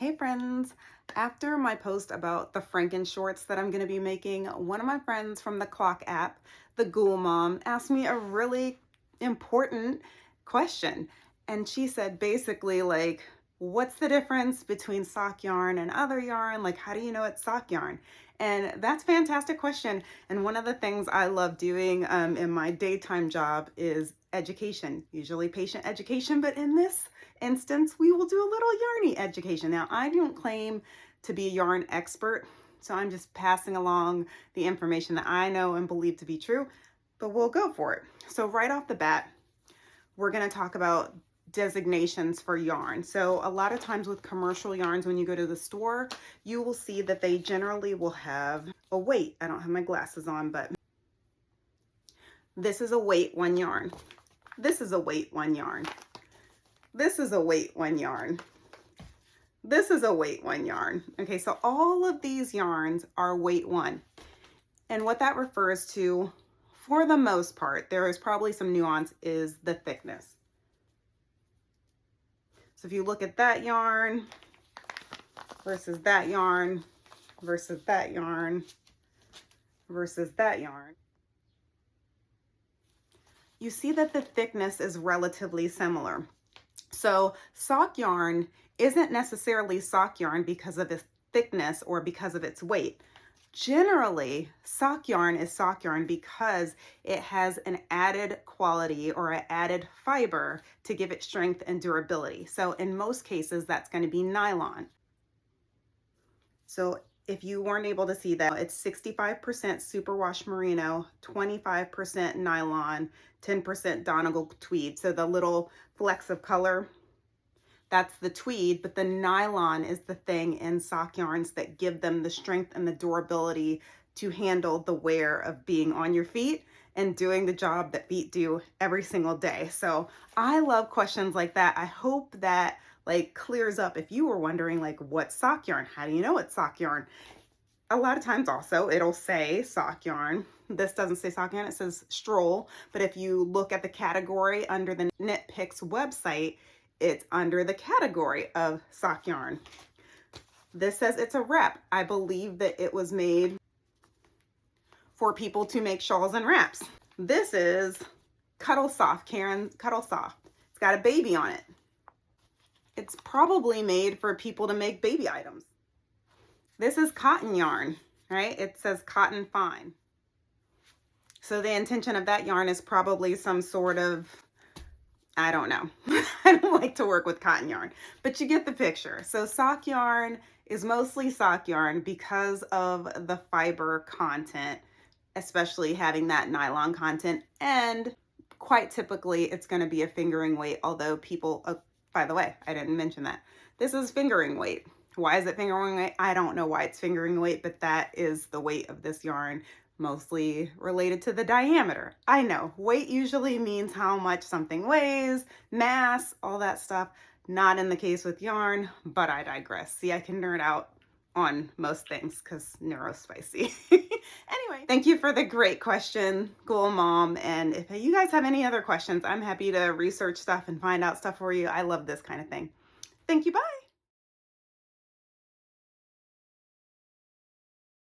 Hey friends, after my post about the Franken shorts that I'm going to be making, one of my friends from the clock app, the Ghoul Mom, asked me a really important question. And she said basically like, what's the difference between sock yarn and other yarn? Like, how do you know it's sock yarn? And that's a fantastic question. And one of the things I love doing in my daytime job is education, usually patient education, but in this instance, we will do a little yarny education. Now, I don't claim to be a yarn expert, so I'm just passing along the information that I know and believe to be true, but we'll go for it. So right off the bat, we're going to talk about designations for yarn. So a lot of times with commercial yarns, when you go to the store, you will see that they generally will have a weight. I don't have my glasses on, but this is a weight one yarn. This is a weight one yarn. This is a weight one yarn. This is a weight one yarn. Okay, so all of these yarns are weight one. And what that refers to, for the most part, there is probably some nuance, is the thickness. So if you look at that yarn versus that yarn versus that yarn versus that yarn, you see that the thickness is relatively similar. So sock yarn isn't necessarily sock yarn because of its thickness or because of its weight. Generally, sock yarn is sock yarn because it has an added quality or an added fiber to give it strength and durability. So in most cases, that's going to be nylon. So if you weren't able to see that, it's 65% superwash merino, 25% nylon, 10% Donegal tweed. So the little flecks of color, that's the tweed, but the nylon is the thing in sock yarns that give them the strength and the durability to handle the wear of being on your feet and doing the job that feet do every single day. So I love questions like that. I hope that like clears up if you were wondering like, what's sock yarn? How do you know it's sock yarn? A lot of times also it'll say sock yarn. This doesn't say sock yarn, it says stroll. But if you look at the category under the Knit Picks website, it's under the category of sock yarn. This says it's a wrap. I believe that it was made for people to make shawls and wraps. This is Cuddle Soft, Karen Cuddle Soft. It's got a baby on it. It's probably made for people to make baby items. This is cotton yarn, right? It says cotton fine. So the intention of that yarn is probably some sort of, I don't know. I don't like to work with cotton yarn, but you get the picture. So sock yarn is mostly sock yarn because of the fiber content, especially having that nylon content. And quite typically it's going to be a fingering weight, although people, by the way, I didn't mention that. This is fingering weight. Why is it fingering weight? I don't know why it's fingering weight, but that is the weight of this yarn, mostly related to the diameter. I know weight usually means how much something weighs, mass, all that stuff. Not in the case with yarn, but I digress. See, I can nerd out on most things because neurospicy. Anyway, thank you for the great question, Ghoul Mom. And if you guys have any other questions, I'm happy to research stuff and find out stuff for you. I love this kind of thing. Thank you. Bye.